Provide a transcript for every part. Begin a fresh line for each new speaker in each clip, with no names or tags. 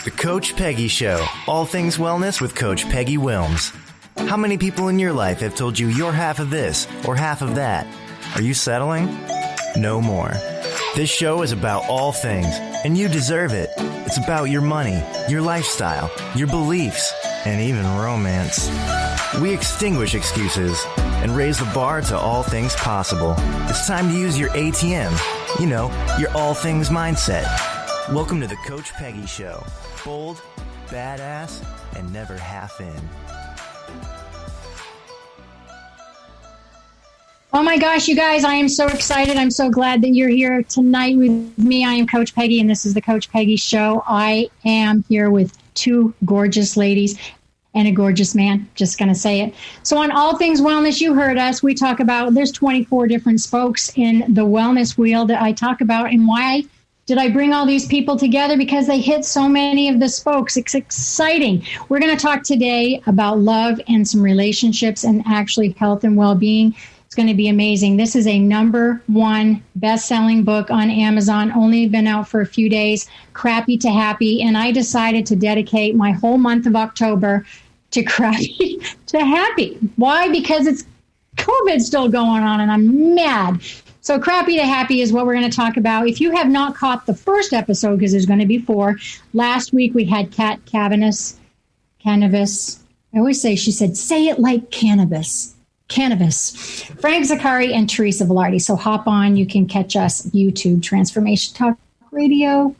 The Coach Peggy Show. All things wellness with Coach Peggy Wilms. How many people in your life have told you you're half of this or half of that? Are you settling? No more. This show is about all things, and you deserve it. It's about your money, your lifestyle, your beliefs, and even romance. We extinguish excuses and raise the bar to all things possible. It's time to use your ATM. You know, your all things mindset. Welcome to the Coach Peggy Show. Bold, badass, and never half in.
Oh my gosh, you guys, I am so excited. I'm so glad that you're here tonight with me. I am Coach Peggy, and this is the Coach Peggy Show. I am here with two gorgeous ladies and a gorgeous man, just going to say it. So on All Things Wellness, you heard us. We talk about, there's 24 different spokes in the wellness wheel that I talk about. And why did I bring all these people together? Because they hit so many of the spokes. It's exciting. We're going to talk today about love and some relationships and actually health and well-being. It's going to be amazing. This is a #1 best-selling book on Amazon, only been out for a few days, Crappy to Happy. And I decided to dedicate my whole month of October to Crappy to Happy. Why? Because it's COVID still going on and I'm mad. So Crappy to Happy is what we're going to talk about. If you have not caught the first episode, because there's going to be 4, last week we had Kat Cannabis. I always say, she said, say it like cannabis. Frank Zakari and Teresa Velarde. So hop on. You can catch us YouTube, Transformation Talk Radio,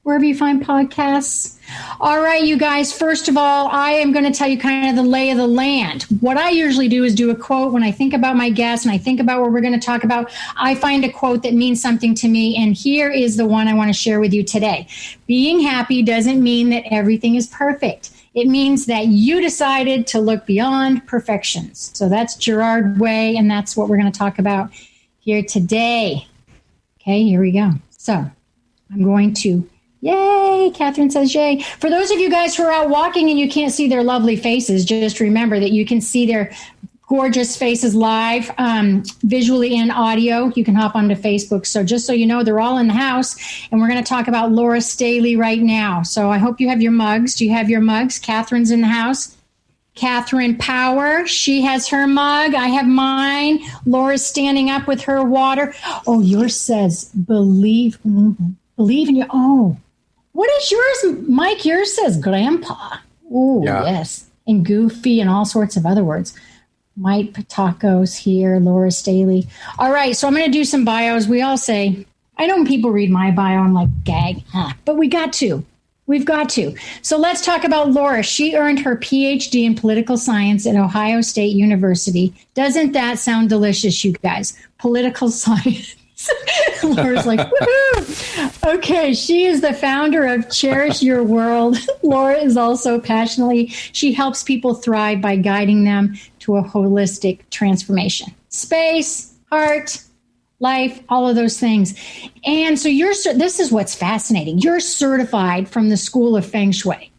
wherever you find podcasts. All right, you guys. First of all, I am going to tell you kind of the lay of the land. What I usually do is do a quote when I think about my guests and I think about what we're going to talk about. I find a quote that means something to me. And here is the one I want to share with you today. Being happy doesn't mean that everything is perfect. It means that you decided to look beyond perfections. So that's Gerard Way, and that's what we're going to talk about here today. Okay, here we go. So I'm going to, yay, Catherine says yay. For those of you guys who are out walking and you can't see their lovely faces, just remember that you can see their gorgeous faces live, visually and audio. You can hop onto Facebook. So just so you know, they're all in the house. And we're going to talk about Laura Staley right now. So I hope you have your mugs. Do you have your mugs? Catherine's in the house. Catherine Paour, she has her mug. I have mine. Laura's standing up with her water. Oh, yours says, believe in your, oh, what is yours, Mike? Yours says grandpa. Oh, yeah. Yes. And goofy and all sorts of other words. Mike Pitocco's here, Laura Staley. All right, so I'm going to do some bios. We all say, I know when people read my bio, I'm like, gag, but we got to. We've got to. So let's talk about Laura. She earned her PhD in political science at Ohio State University. Doesn't that sound delicious, you guys? Political science. Laura's like, woohoo! Okay, she is the founder of Cherish Your World. Laura is also passionately, she helps people thrive by guiding them to a holistic transformation. Space, heart, life, all of those things. And so this is what's fascinating. You're certified from the School of Feng Shui.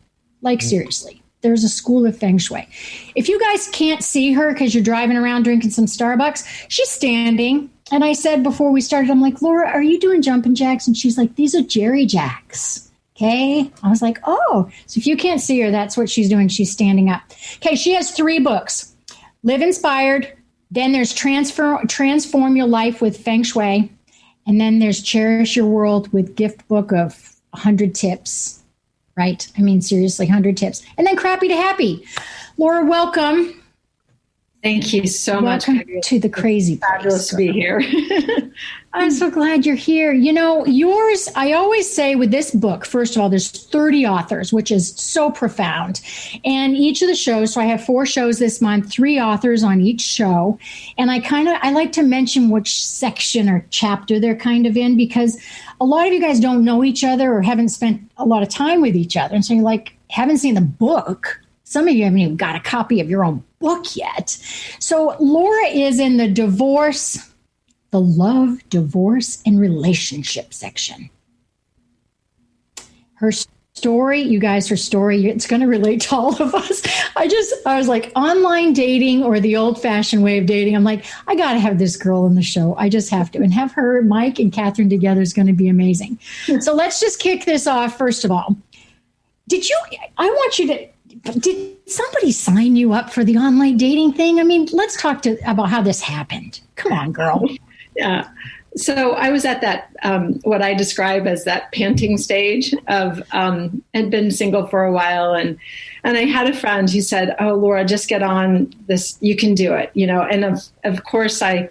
Like, seriously. There's a School of Feng Shui. If you guys can't see her because you're driving around drinking some Starbucks, she's standing. And I said before we started, I'm like, Laura, are you doing jumping jacks? And she's like, these are Jerry Jacks. Okay. I was like, oh, so if you can't see her, that's what she's doing. She's standing up. Okay. She has 3 books, Live Inspired. Then there's Transform Your Life with Feng Shui. And then there's Cherish Your World with Gift Book of 100 Tips, right? I mean, seriously, 100 tips. And then Crappy to Happy. Laura, welcome.
Thank you so much.
Welcome to the crazy place.
Fabulous to be here.
I'm so glad you're here. You know, yours, I always say with this book, first of all, there's 30 authors, which is so profound. And each of the shows, so I have 4 shows this month, 3 authors on each show. And I like to mention which section or chapter they're kind of in, because a lot of you guys don't know each other or haven't spent a lot of time with each other. And so you're like, haven't seen the book. Some of you haven't even got a copy of your own book yet. So Laura is in the love, divorce, and relationship section. Her story, you guys, it's going to relate to all of us. I was like, online dating or the old-fashioned way of dating. I'm like, I got to have this girl on the show. I just have to. And have her, Mike, and Catherine together is going to be amazing. So let's just kick this off, first of all. did somebody sign you up for the online dating thing? I mean, let's talk about how this happened. Come on, girl.
Yeah. So I was at that, what I describe as that panting stage of, had been single for a while. And I had a friend who said, "Oh, Laura, just get on this. You can do it." And of course I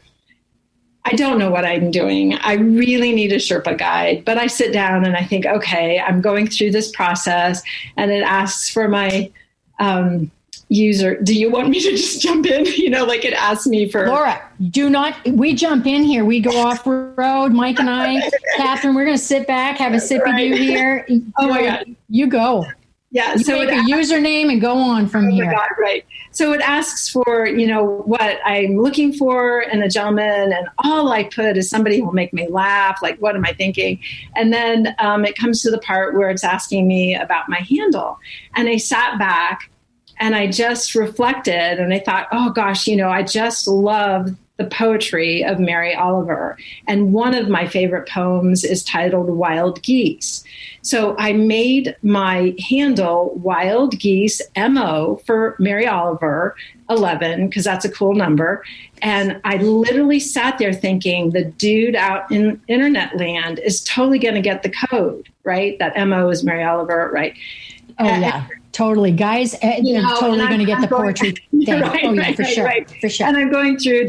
don't know what I'm doing. I really need a Sherpa guide, but I sit down and I think, okay, I'm going through this process, and it asks for my, user. Do you want me to just jump in? Like it asks me for.
Laura, we jump in here. We go off road. Mike and I, Catherine, we're going to sit back, have a sippy-doo here.
Oh my God.
You go.
Yeah.
You make a username and go on from here.
My God, right. So it asks for, what I'm looking for in a gentleman, and all I put is somebody who will make me laugh. Like, what am I thinking? And then it comes to the part where it's asking me about my handle. And I sat back and I just reflected, and I thought, oh gosh, I just love the poetry of Mary Oliver. And one of my favorite poems is titled Wild Geese. So I made my handle Wild Geese MO for Mary Oliver 11, because that's a cool number. And I literally sat there thinking, the dude out in internet land is totally going to get the code, right? That MO is Mary Oliver, right?
Oh, yeah. Totally. Guys, they're totally going to get the poetry thing.
Right,
for sure.
Right.
For sure.
And I'm going through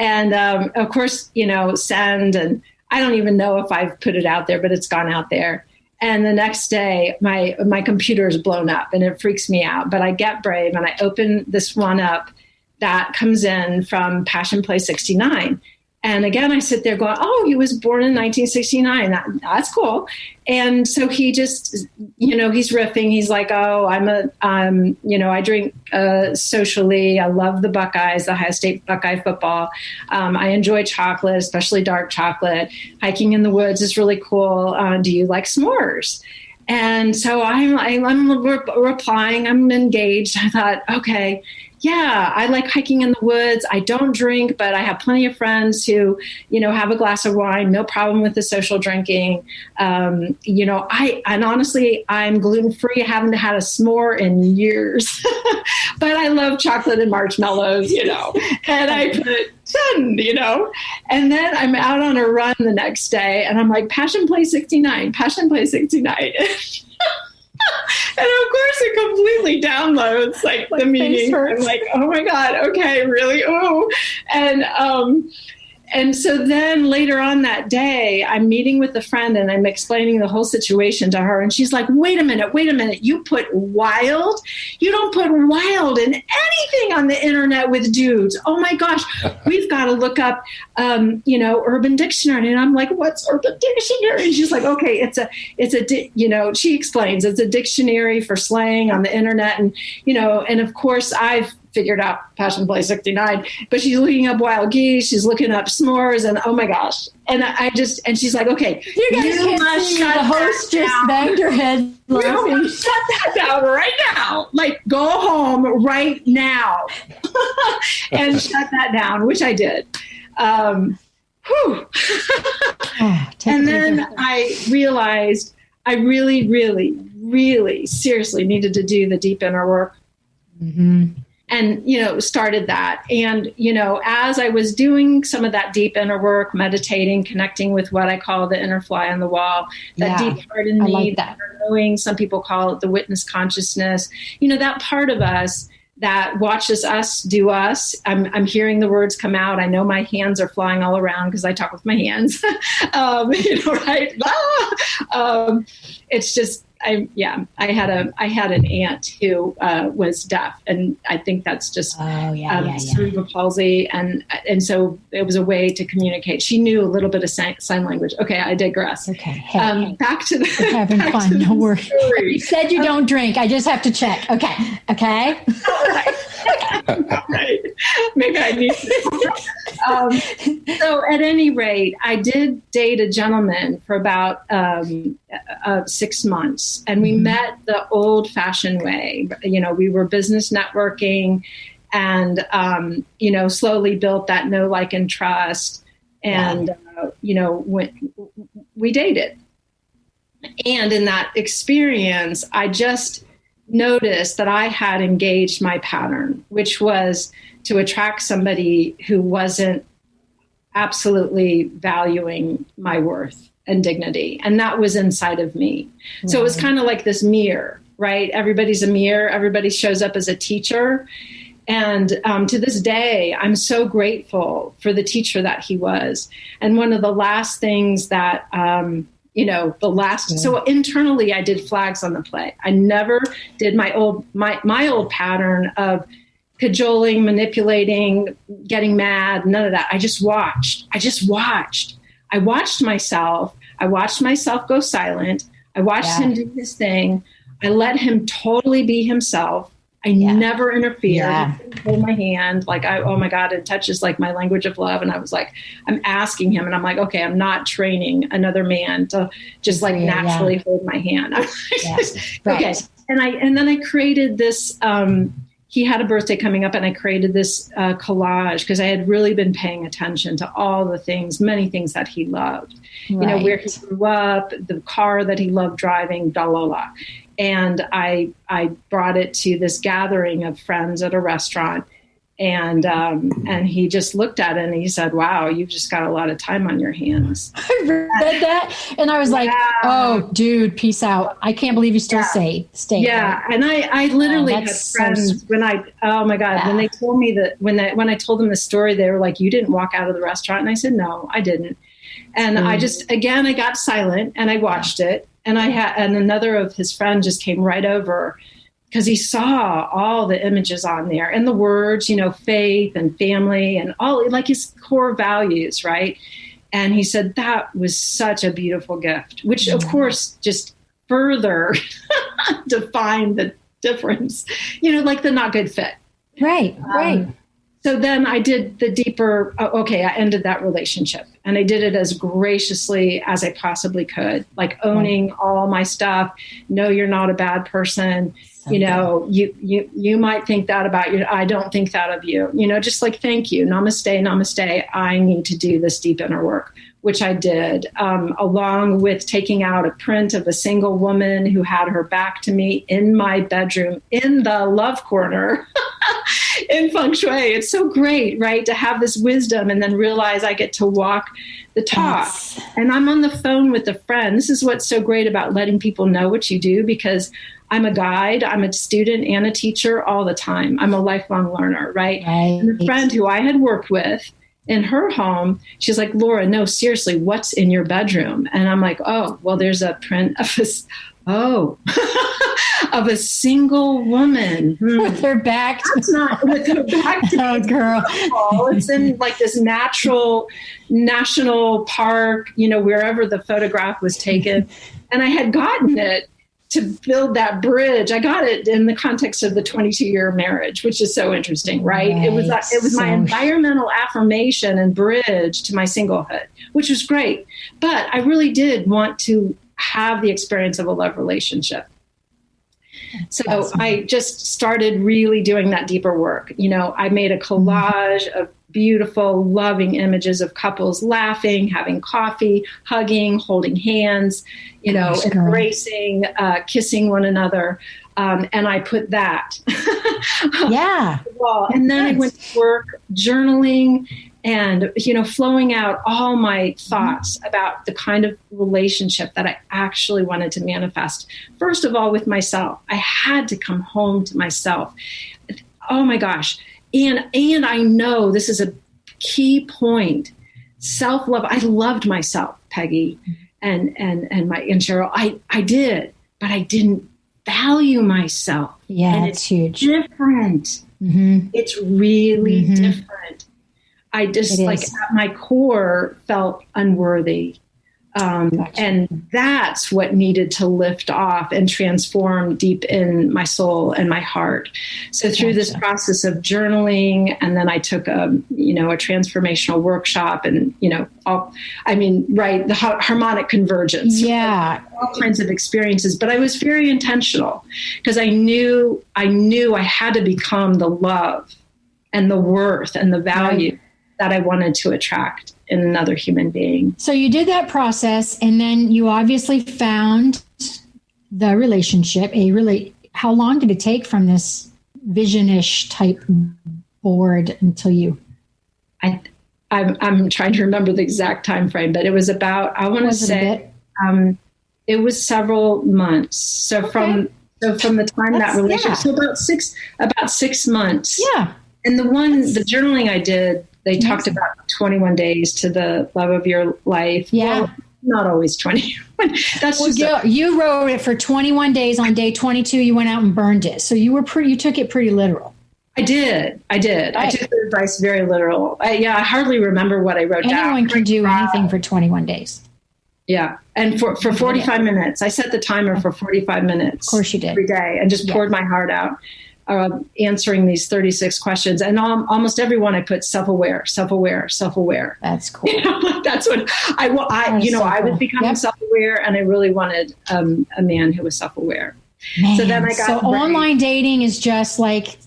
And of course, send. And I don't even know if I've put it out there, but it's gone out there. And the next day, my computer is blown up and it freaks me out. But I get brave and I open this one up that comes in from Passion Play 69. And again, I sit there going, oh, he was born in 1969. That's cool. And so he just, he's riffing. He's like, oh, I drink socially. I love the Buckeyes, the Ohio State Buckeye football. I enjoy chocolate, especially dark chocolate. Hiking in the woods is really cool. Do you like s'mores? And so I'm replying, I'm engaged. I thought, okay, yeah, I like hiking in the woods. I don't drink, but I have plenty of friends who, have a glass of wine, no problem with the social drinking. And honestly, I'm gluten-free. I haven't had a s'more in years, but I love chocolate and marshmallows, and I put 10, and then I'm out on a run the next day and I'm like, Passion Play 69. And of course it completely downloads like the meaning. I'm like, oh my God, okay, really? Oh. And so then later on that day, I'm meeting with a friend and I'm explaining the whole situation to her. And she's like, wait a minute. You put wild? You don't put wild in anything on the internet with dudes. Oh my gosh, we've got to look up, Urban Dictionary. And I'm like, what's Urban Dictionary? And she's like, okay, she explains it's a dictionary for slang on the internet. And, and of course I've figured out Passion Play 69, but she's looking up wild geese, she's looking up s'mores, and oh my gosh. And and she's like, okay,
you must shut the host just banged her head laughing.
Shut that down right now. Like, go home right now and shut that down, which I did. And then I realized I really, really, really seriously needed to do the deep inner work.
Mm-hmm.
And, started that. And, as I was doing some of that deep inner work, meditating, connecting with what I call the inner fly on the wall, that deep part in me,
like that
knowing, some people call it the witness consciousness, that part of us that watches us do us. I'm hearing the words come out. I know my hands are flying all around because I talk with my hands, right? It's just, I had an aunt who was deaf, and I think that's just cerebral palsy, and so it was a way to communicate. She knew a little bit of sign language. Okay, I digress.
Okay, hey.
Back to the.
We're having fun. No worries. You said you don't drink. I just have to check. Okay.
Right. Maybe I need to. So at any rate, I did date a gentleman for about 6 months, and we met the old-fashioned way. We were business networking, and slowly built that know, like, and trust, and we dated. And in that experience, I just noticed that I had engaged my pattern, which was to attract somebody who wasn't absolutely valuing my worth and dignity. And that was inside of me. Right. So it was kind of like this mirror, right? Everybody's a mirror. Everybody shows up as a teacher. And to this day, I'm so grateful for the teacher that he was. And one of the last things that, so internally I did flags on the play. I never did my old pattern of cajoling, manipulating, getting mad, none of that. I just watched. I watched myself. I watched myself go silent. I watched him do his thing. I let him totally be himself. I never interfered. He didn't hold my hand. Like, oh my God, it touches like my language of love. And I was like, I'm asking him, and I'm like, okay, I'm not training another man to just like naturally hold my hand. Okay. And then I created this, he had a birthday coming up, and I created this collage because I had really been paying attention to all the things, many things that he loved, where he grew up, the car that he loved driving, blah, blah, blah. And I brought it to this gathering of friends at a restaurant, and he just looked at it and he said, "Wow, you've just got a lot of time on your hands."
I read that and I was like, "Oh, dude, peace out! I can't believe you still stay."
Yeah, and I literally had friends when when they told me that when I told them the story, they were like, "You didn't walk out of the restaurant," and I said, "No, I didn't." And I got silent and I watched it. And and another of his friends just came right over because he saw all the images on there and the words, faith and family and all like his core values. Right. And he said, that was such a beautiful gift, which of course just further defined the difference, like the not good fit.
Right. Right.
So then I did the deeper, I ended that relationship, and I did it as graciously as I possibly could, like owning all my stuff. No, you're not a bad person. You might think that about you. I don't think that of you, just like, thank you. Namaste, namaste. I need to do this deep inner work, which I did, along with taking out a print of a single woman who had her back to me in my bedroom in the love corner. In feng shui, it's so great, right? To have this wisdom and then realize I get to walk the talk. Yes. And I'm on the phone with a friend. This is what's so great about letting people know what you do, because I'm a guide, I'm a student and a teacher all the time. I'm a lifelong learner, right? And the friend who I had worked with in her home, she's like, "Laura, no, seriously, what's in your bedroom?" And I'm like, "Oh, well, there's a print of this." Of a single woman
with her back.
That's not with her back.
Oh, girl!
It's in like this national park, wherever the photograph was taken, and I had gotten it to build that bridge. I got it in the context of the 22-year marriage, which is so interesting, right? It was my environmental affirmation and bridge to my singlehood, which was great. But I really did want to have the experience of a love relationship. So awesome. I just started really doing that deeper work. I made a collage of beautiful, loving images of couples laughing, having coffee, hugging, holding hands, embracing, kissing one another. And I put that on the wall. And then I went to work journaling and, flowing out all my thoughts about the kind of relationship that I actually wanted to manifest. First of all, with myself. I had to come home to myself. Oh my gosh. And I know this is a key point. Self-love. I loved myself, Peggy and Cheryl. I did, but I didn't value myself.
Yeah,
and
it's huge.
Different. Mm-hmm. It's really different. I just at my core felt unworthy. Gotcha. And that's what needed to lift off and transform deep in my soul and my heart. So through this process of journaling, and then I took a transformational workshop and, the harmonic convergence.
Yeah.
All kinds of experiences, but I was very intentional because I knew I had to become the love and the worth and the value that I wanted to attract. in another human being.
So you did that process, and then you obviously found the relationship. How long did it take from this vision-ish type board until you?
I'm trying to remember the exact time frame, but it was about, I want to say, it was several months. So from the time that relationship, so about 6 months.
Yeah.
And the journaling I did, they talked about 21 days to the love of your life.
Yeah.
Well, not always 21.
You wrote it for 21 days. On day 22, you went out and burned it. So you took it pretty literal.
I did. Right. I took the advice very literal. I hardly remember what I wrote down.
Anyone can do anything for 21 days.
Yeah. And for 45 minutes, I set the timer for 45 minutes.
Of course you did.
Every day, and just poured my heart out, answering these 36 questions. And almost every one I put self-aware.
That's cool.
That's what I was becoming self-aware, and I really wanted a man who was self-aware.
Man, so then I got online dating is just like,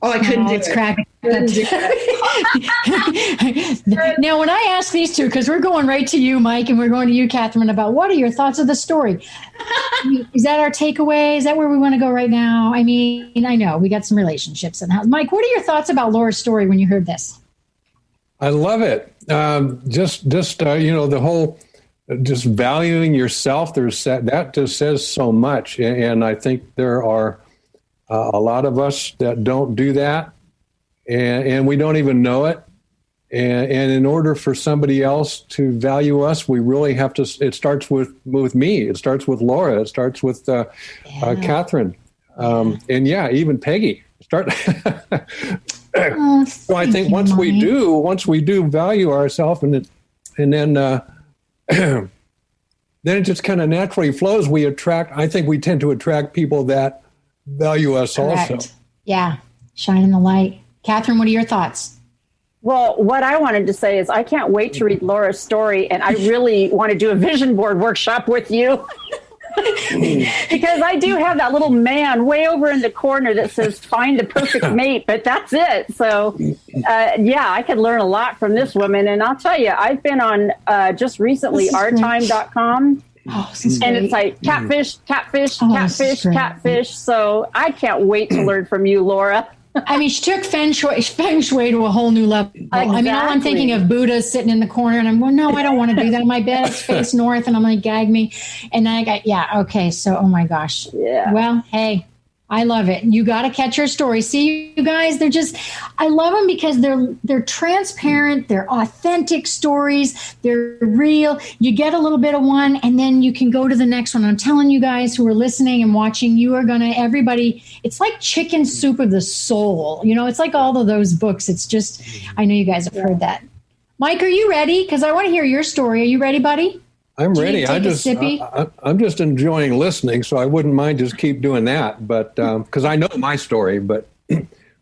I couldn't do it.
Cracking. Now, when I ask these two, because we're going right to you, Mike, and we're going to you, Catherine, about what are your thoughts of the story? Is that our takeaway? Is that where we want to go right now? I mean, I know we got some relationships in the house. Mike, what are your thoughts about Laura's story when you heard this?
I love it. The whole just valuing yourself. That just says so much, and I think there are a lot of us that don't do that, and we don't even know it. And in order for somebody else to value us, we really have to. It starts with me. It starts with Laura. It starts with Catherine, and even Peggy. So I think once we do value ourselves, and then then it just kind of naturally flows. I think we tend to attract people that value us. Correct. Also.
Yeah. Shining the light. Catherine, what are your thoughts?
Well, what I wanted to say is I can't wait to read Laura's story, and I really want to do a vision board workshop with you. Because I do have that little man way over in the corner that says find the perfect mate, but that's it. So I could learn a lot from this woman. And I'll tell you, I've been on just recently ourtime.com. And it's like catfish. So I can't wait to learn from you, Laura.
I mean, she took feng shui to a whole new level. Exactly. I mean, all I'm thinking of Buddha sitting in the corner, and I'm going, no, I don't want to do that. My bed is face north, and I'm like, gag me. And then okay. So, oh my gosh. Yeah. Well, hey, I love it. You got to catch her story. See, you guys, I love them because they're transparent. They're authentic stories. They're real. You get a little bit of one, and then you can go to the next one. I'm telling you guys who are listening and watching, everybody, it's like chicken soup of the soul. It's like all of those books. It's just, I know you guys have heard that. Mike, are you ready? Because I want to hear your story. Are you ready, buddy?
I'm ready. I'm just enjoying listening, so I wouldn't mind just keep doing that. But because I know my story, but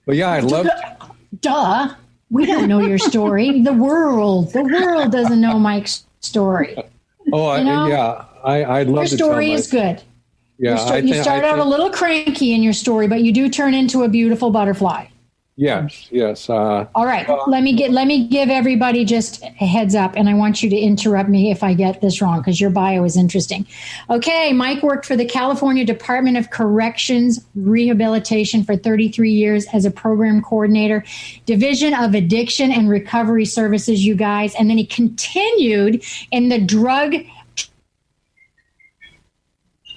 yeah, I'd love.
Duh, we don't know your story. The world doesn't know Mike's story.
Oh, I'd love. Your
story is good.
Yeah,
you start out a little cranky in your story, but you do turn into a beautiful butterfly.
Yes.
All right. Let me give everybody just a heads up, and I want you to interrupt me if I get this wrong because your bio is interesting. Okay. Mike worked for the California Department of Corrections Rehabilitation for 33 years as a program coordinator, Division of Addiction and Recovery Services, you guys. And then he continued in the drug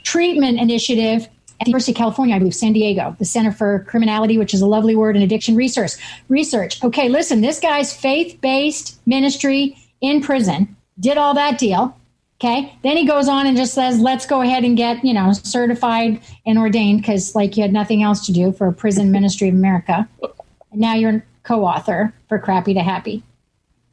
treatment initiative at the University of California, I believe, San Diego, the Center for Criminality, which is a lovely word, and addiction research. Okay, listen, this guy's faith-based ministry in prison did all that deal. Okay, then he goes on and just says, let's go ahead and get, certified and ordained because you had nothing else to do for a prison ministry of America. And now you're a co-author for Crappy to Happy.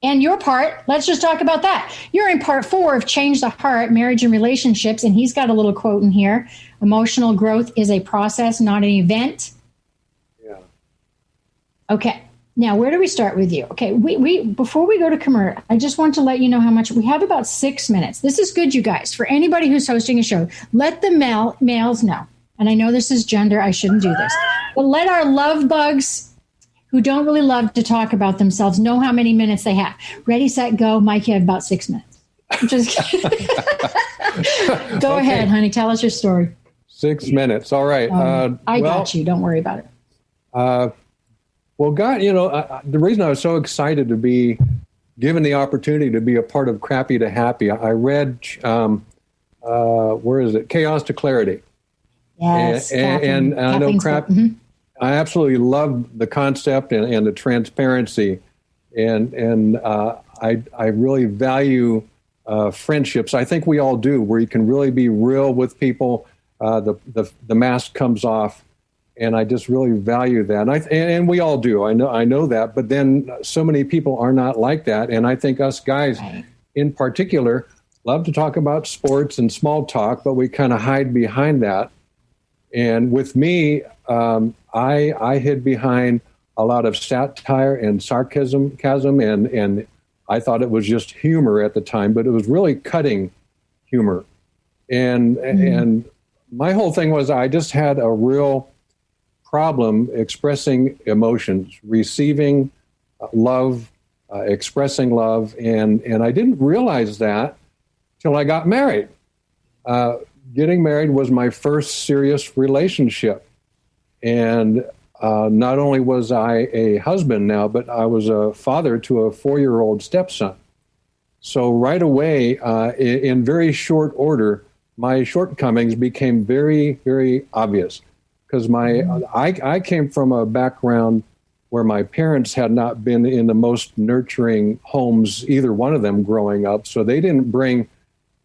And your part, let's just talk about that. You're in part 4 of Change the Heart, Marriage and Relationships. And he's got a little quote in here. Emotional growth is a process, not an event.
Yeah.
Okay. Now, where do we start with you? Okay. We before we go to commercial, I just want to let you know how much we have about 6 minutes. This is good, you guys. For anybody who's hosting a show, let the males know. And I know this is gender. I shouldn't do this. But let our love bugs who don't really love to talk about themselves know how many minutes they have. Ready, set, go. Mike, you have about 6 minutes. I'm just kidding. Go ahead, honey. Tell us your story.
6 minutes. All right.
I got you. Don't worry about it.
Well, God, the reason I was so excited to be given the opportunity to be a part of Crappy to Happy, I read, where is it? Chaos to Clarity.
Yes.
And I know I absolutely love the concept and the transparency. And I really value friendships. I think we all do, where you can really be real with people. The mask comes off. And I just really value that. And we all do. I know that. But then so many people are not like that. And I think us guys in particular love to talk about sports and small talk, but we kind of hide behind that. And with me, I hid behind a lot of satire and sarcasm, and I thought it was just humor at the time, but it was really cutting humor. And my whole thing was I just had a real problem expressing emotions, receiving love, expressing love, and I didn't realize that till I got married. Getting married was my first serious relationship, and not only was I a husband now, but I was a father to a 4-year-old stepson. So right away, in very short order, my shortcomings became very, very obvious. Because I came from a background where my parents had not been in the most nurturing homes, either one of them growing up. So they didn't bring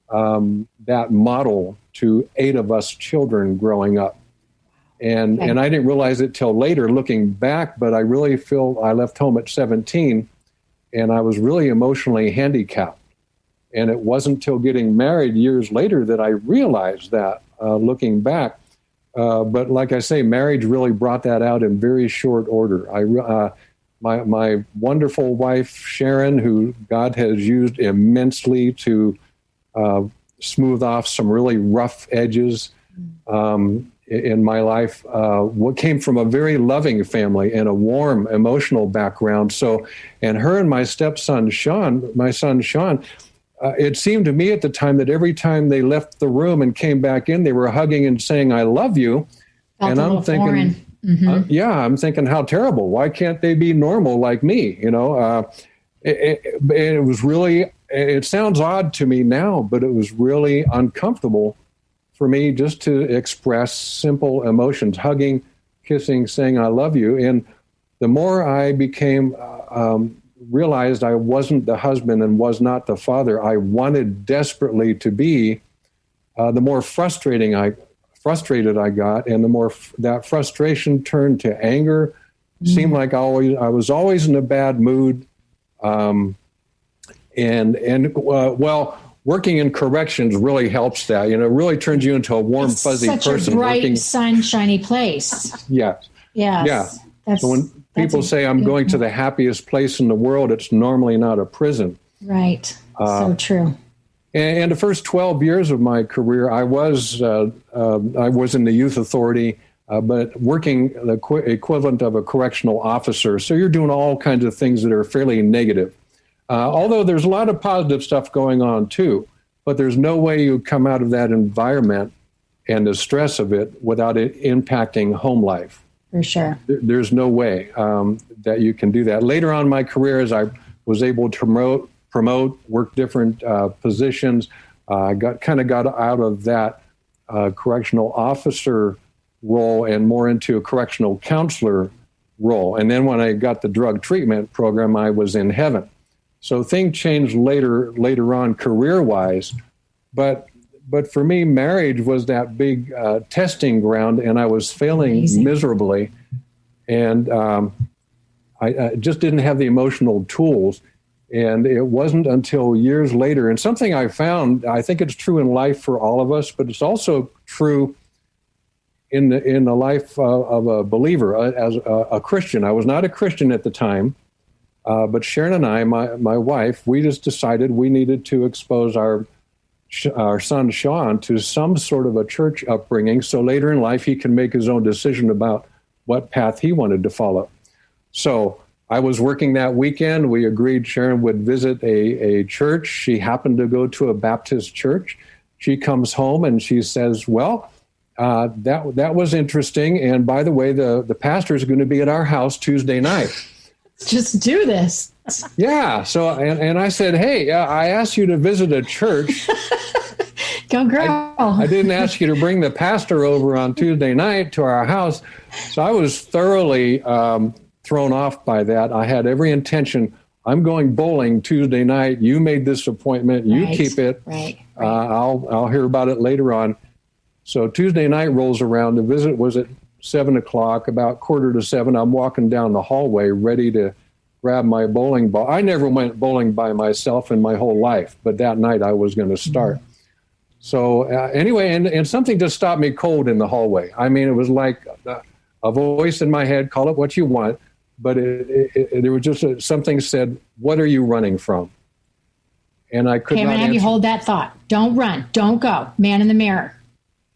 that model to 8 of us children growing up. And I didn't realize it till later looking back, but I really feel I left home at 17 and I was really emotionally handicapped. And it wasn't till getting married years later that I realized that looking back. But like I say, marriage really brought that out in very short order. My wonderful wife, Sharon, who God has used immensely to smooth off some really rough edges in my life, what came from a very loving family and a warm emotional background. So, and her and my stepson, Sean, it seemed to me at the time that every time they left the room and came back in, they were hugging and saying, "I love you."
Felt and I'm thinking,
I'm thinking, how terrible. Why can't they be normal like me? It was really, it sounds odd to me now, but it was really uncomfortable for me just to express simple emotions, hugging, kissing, saying, "I love you." And the more I became, realized I wasn't the husband and was not the father I wanted desperately to be, the more frustrated I got, and the more that frustration turned to anger. Seemed like I was always in a bad mood, working in corrections really helps that. It really turns you into a warm, fuzzy person.
Such a bright, sunshiny place.
Yes.
Yeah.
So when people say I'm going to the happiest place in the world, it's normally not a prison.
Right. So true.
And the first 12 years of my career, I was in the youth authority, but working the equivalent of a correctional officer. So you're doing all kinds of things that are fairly negative. Although there's a lot of positive stuff going on too, but there's no way you come out of that environment and the stress of it without it impacting home life.
For sure.
There's no way that you can do that. Later on in my career, as I was able to promote, work different positions, I got out of that correctional officer role and more into a correctional counselor role. And then when I got the drug treatment program, I was in heaven. So things changed later on career-wise, but for me, marriage was that big testing ground, and I was failing miserably, and I just didn't have the emotional tools. And it wasn't until years later, and something I found, I think it's true in life for all of us, but it's also true in the life of a believer, as a Christian. I was not a Christian at the time. But Sharon and I, my wife, we just decided we needed to expose our son Sean to some sort of a church upbringing, so later in life he can make his own decision about what path he wanted to follow. So I was working that weekend. We agreed Sharon would visit a church. She happened to go to a Baptist church. She comes home and she says, well, that was interesting. And by the way, the pastor is going to be at our house Tuesday night.
Just do this.
Yeah. So, and I said, hey, I asked you to visit a church.
Go girl.
I didn't ask you to bring the pastor over on Tuesday night to our house. So I was thoroughly thrown off by that. I had every intention. I'm going bowling Tuesday night. You made this appointment. You keep it.
Right.
I'll hear about it later on. So Tuesday night rolls around. The visit was at 7:00. About 6:45, I'm walking down the hallway ready to grab my bowling ball. I never went bowling by myself in my whole life, but that night I was going to start. Mm-hmm. So anyway, and something just stopped me cold in the hallway. I mean, it was like a voice in my head, call it what you want, but there was just something said, what are you running from? And I could not answer. I'm going to have
you hold that thought. Don't run. Don't go. Man in the mirror.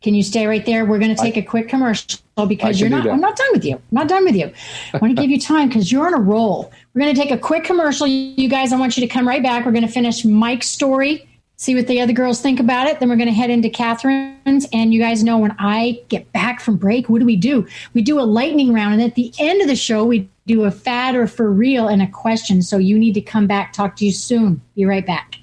Can you stay right there? We're going to take a quick commercial because I'm not done with you. I'm not done with you. I want to give you time because you're on a roll. We're going to take a quick commercial. You guys, I want you to come right back. We're going to finish Mike's story, see what the other girls think about it. Then we're going to head into Catherine's. And you guys know when I get back from break, what do? We do a lightning round. And at the end of the show, we do a fad or for real and a question. So you need to come back. Talk to you soon. Be right back.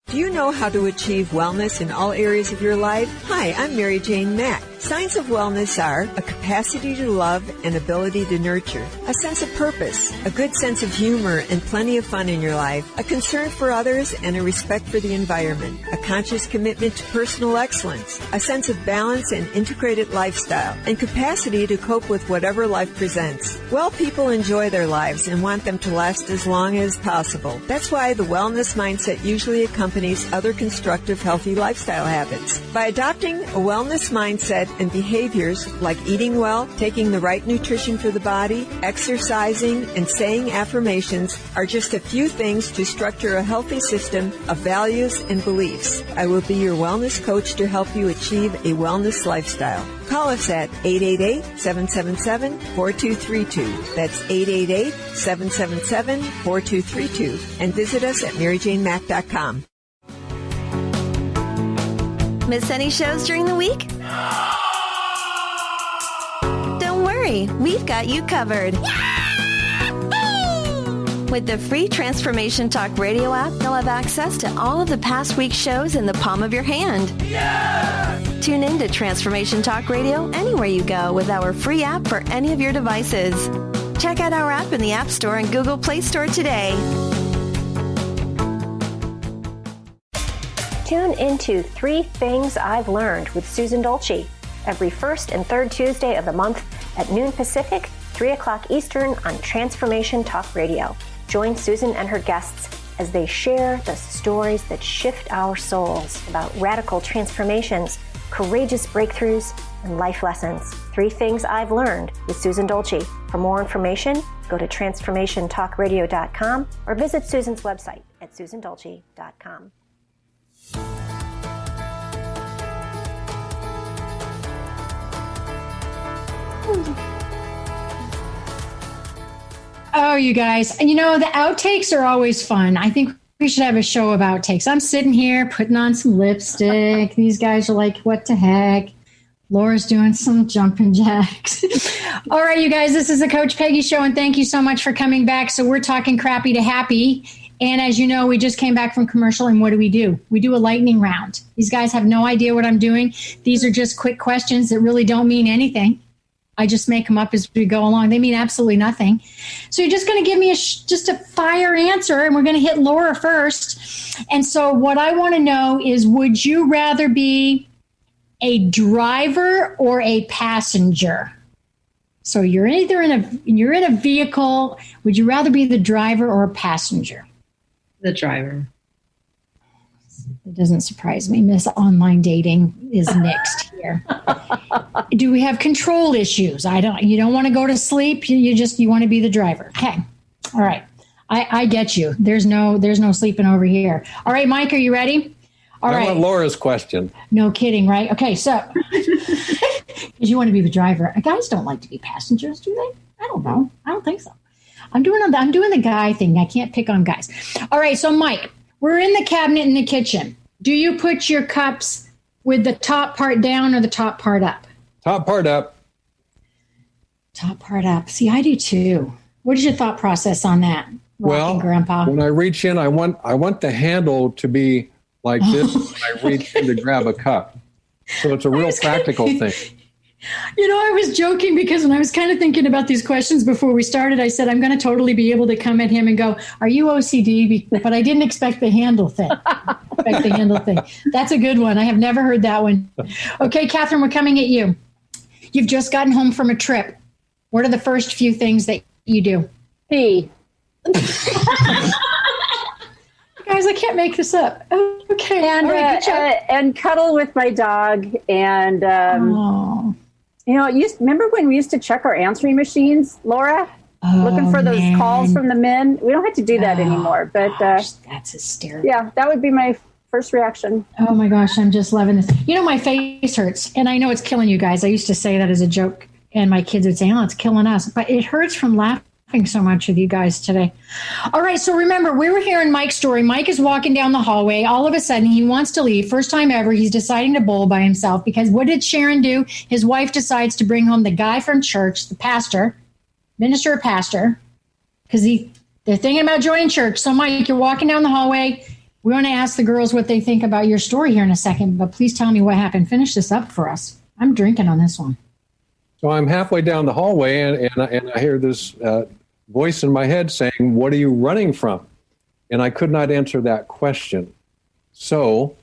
Do you know how to achieve wellness in all areas of your life? Hi, I'm Mary Jane Mack. Signs of wellness are a capacity to love and ability to nurture, a sense of purpose, a good sense of humor and plenty of fun in your life, a concern for others and a respect for the environment, a conscious commitment to personal excellence, a sense of balance and integrated lifestyle, and capacity to cope with whatever life presents. Well, people enjoy their lives and want them to last as long as possible. That's why the wellness mindset usually accompanies other constructive, healthy lifestyle habits. By adopting a wellness mindset and behaviors like eating well, taking the right nutrition for the body, exercising, and saying affirmations are just a few things to structure a healthy system of values and beliefs. I will be your wellness coach to help you achieve a wellness lifestyle. Call us at 888-777-4232. That's 888-777-4232. And visit us at MaryJaneMack.com.
Miss any shows during the week? Don't worry, we've got you covered. With the free Transformation Talk Radio app, you'll have access to all of the past week's shows in the palm of your hand. Yeah! Tune in to Transformation Talk Radio anywhere you go with our free app for any of your devices. Check out our app in the App Store and Google Play Store today.
Tune into 3 Things I've Learned with Susan Dolce every first and third Tuesday of the month at noon Pacific, 3 o'clock Eastern on Transformation Talk Radio. Join Susan and her guests as they share the stories that shift our souls about radical transformations, courageous breakthroughs, and life lessons. 3 Things I've Learned with Susan Dolce. For more information, go to transformationtalkradio.com or visit Susan's website at susandolce.com.
Oh, you guys, the outtakes are always fun. I think we should have a show of outtakes. I'm sitting here putting on some lipstick. These guys are like, what the heck? Laura's doing some jumping jacks. All right, you guys, this is the Coach Peggy Show, and thank you so much for coming back. So we're talking crappy to happy. And as you know, we just came back from commercial, and what do? We do a lightning round. These guys have no idea what I'm doing. These are just quick questions that really don't mean anything. I just make them up as we go along. They mean absolutely nothing. So you're just going to give me just a fire answer, and we're going to hit Laura first. And so what I want to know is, would you rather be a driver or a passenger? So you're either in a vehicle. Would you rather be the driver or a passenger?
The driver.
It doesn't surprise me. Miss Online Dating is next here. Do we have control issues? You don't want to go to sleep. You want to be the driver. Okay. All right. I get you. There's no sleeping over here. All right, Mike, are you ready? All right.
I want Laura's question.
No kidding, right? Okay, so because you want to be the driver. Guys don't like to be passengers, do they? I don't know. I don't think so. I'm doing the guy thing. I can't pick on guys. All right, so Mike, we're in the cabinet in the kitchen. Do you put your cups with the top part down or the top part up?
Top part up.
Top part up. See, I do too. What is your thought process on that?
Well,
Grandpa?
When I reach in, I want the handle to be like this when I reach in to grab a cup. So it's a real practical thing.
You know, I was joking because when I was kind of thinking about these questions before we started, I said, I'm going to totally be able to come at him and go, are you OCD? But I didn't expect the handle thing. That's a good one. I have never heard that one. Okay, Catherine, we're coming at you. You've just gotten home from a trip. What are the first few things that you do?
Pee.
Guys, I can't make this up. Okay.
And, and cuddle with my dog. And, remember when we used to check our answering machines, Laura? Looking for those calls from the men? We don't have to do that anymore. But
that's hysterical.
Yeah, that would be my first reaction.
Oh, my gosh, I'm just loving this. You know, my face hurts. And I know it's killing you guys. I used to say that as a joke. And my kids would say, oh, it's killing us. But it hurts from laughing so much with you guys today. All right, so remember, we were hearing Mike's story. Mike is walking down the hallway. All of a sudden, he wants to leave. First time ever, he's deciding to bowl by himself because what did Sharon do? His wife decides to bring home the guy from church, the pastor, minister or pastor, because they're thinking about joining church. So, Mike, you're walking down the hallway. We want to ask the girls what they think about your story here in a second, but please tell me what happened. Finish this up for us. I'm drinking on this one.
So I'm halfway down the hallway, and I hear this voice in my head saying, what are you running from? And I could not answer that question. So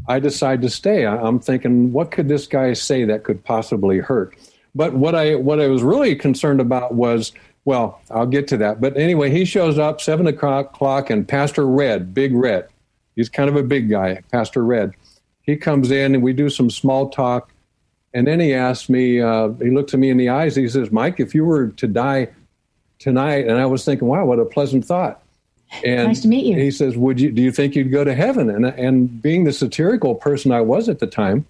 I decided to stay. I'm thinking, what could this guy say that could possibly hurt? But what I was really concerned about was, well, I'll get to that. But anyway, he shows up 7 o'clock, and Pastor Red, Big Red, he's kind of a big guy, Pastor Red. He comes in, and we do some small talk. And then he asked me, he looks at me in the eyes, he says, Mike, if you were to die tonight, and I was thinking, wow, what a pleasant thought. And
nice to meet you.
He says, do you think you'd go to heaven? And being the satirical person I was at the time,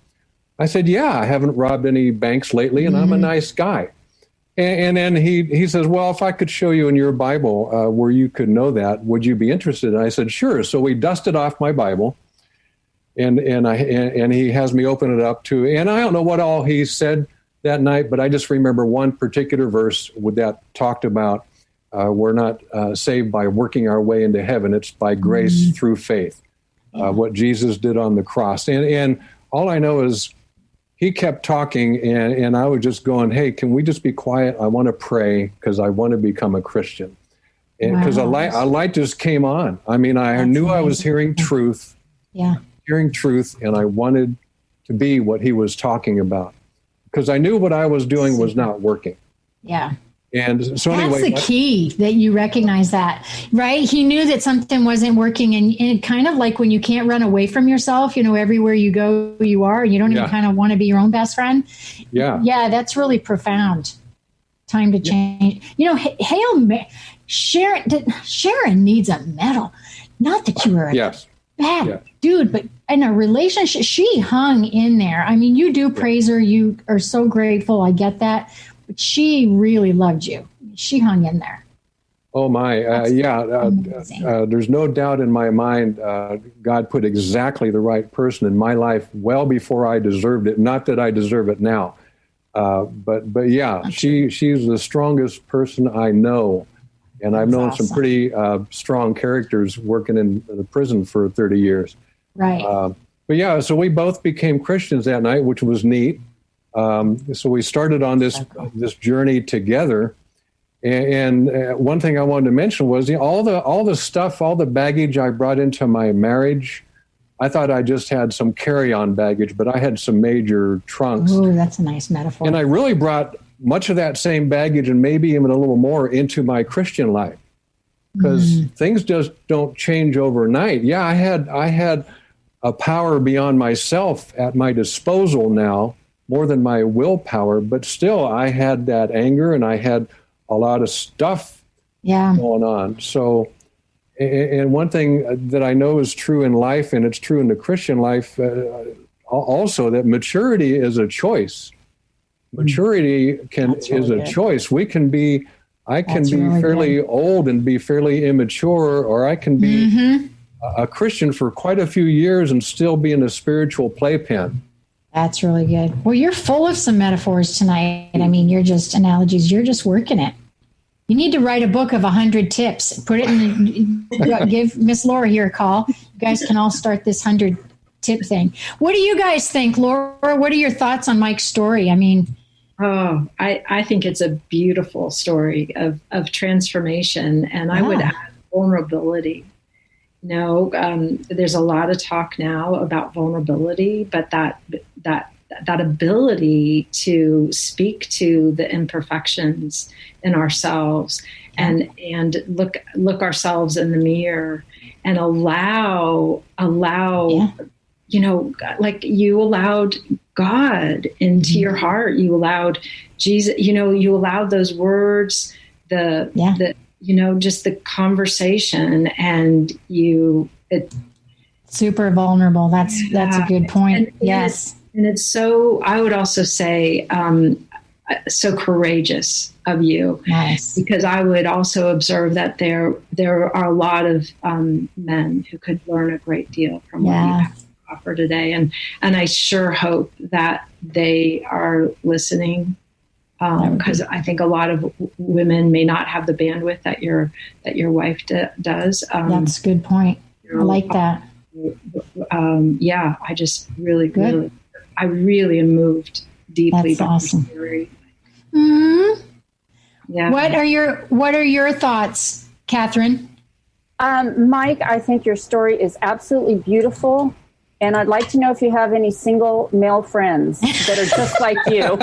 I said, yeah, I haven't robbed any banks lately, and I'm a nice guy. And then he says, well, if I could show you in your Bible where you could know that, would you be interested? And I said, sure. So we dusted off my Bible. And he has me open it up to, and I don't know what all he said that night, but I just remember one particular verse that talked about we're not saved by working our way into heaven. It's by grace through faith, what Jesus did on the cross. And all I know is he kept talking, and I was just going, hey, can we just be quiet? I want to pray because I want to become a Christian. Because a light just came on. I mean, I knew amazing. I was hearing truth. Yeah. Hearing truth, and I wanted to be what he was talking about because I knew what I was doing was not working.
Yeah.
And so anyway,
that's the key that you recognize that, right? He knew that something wasn't working, and kind of like when you can't run away from yourself, you know, everywhere you go, you are, and you don't even kind of want to be your own best friend. Yeah. Yeah, that's really profound. Time to change. You know, Sharon needs a medal. Not that you were bad dude, but in a relationship, she hung in there. I mean, you do praise her. You are so grateful. I get that. But she really loved you. She hung in there.
Oh, my. There's no doubt in my mind God put exactly the right person in my life well before I deserved it. Not that I deserve it now. But yeah, she's the strongest person I know. And I've known some pretty strong characters working in the prison for 30 years.
Right.
But yeah, so we both became Christians that night, which was neat. So we started on this journey together. And one thing I wanted to mention was all the stuff, all the baggage I brought into my marriage. I thought I just had some carry-on baggage, but I had some major trunks.
Oh, that's a nice metaphor.
And I really brought much of that same baggage and maybe even a little more into my Christian life because things just don't change overnight. Yeah, I had a power beyond myself at my disposal now, more than my willpower, but still I had that anger and I had a lot of stuff going on. So, and one thing that I know is true in life, and it's true in the Christian life also, that maturity is a choice. Maturity is a choice. I can be fairly old and be fairly immature, or I can be a Christian for quite a few years and still be in a spiritual playpen.
That's really good. Well, you're full of some metaphors tonight. I mean, you're just analogies. You're just working it. You need to write a book of 100 tips. Put it in. Give Miss Laura here a call. You guys can all start this 100 tip thing. What do you guys think, Laura? What are your thoughts on Mike's story? I mean,
I think it's a beautiful story of transformation, and I would add vulnerability. There's a lot of talk now about vulnerability, but that ability to speak to the imperfections in ourselves and look ourselves in the mirror and allow, like you allowed God into your heart. You allowed Jesus, you allowed those words, just the conversation, and
super vulnerable. That's a good point. Yes.
And it's so, I would also say, so courageous of you.
Nice.
Because I would also observe that there are a lot of men who could learn a great deal from what you have to offer today. And I sure hope that they are listening, because I think a lot of women may not have the bandwidth that your wife does.
That's a good point. I like that.
I just really I really am moved deeply.
That's awesome.
Mm-hmm. Yeah.
What are your thoughts, Catherine?
Mike, I think your story is absolutely beautiful. And I'd like to know if you have any single male friends that are just like you.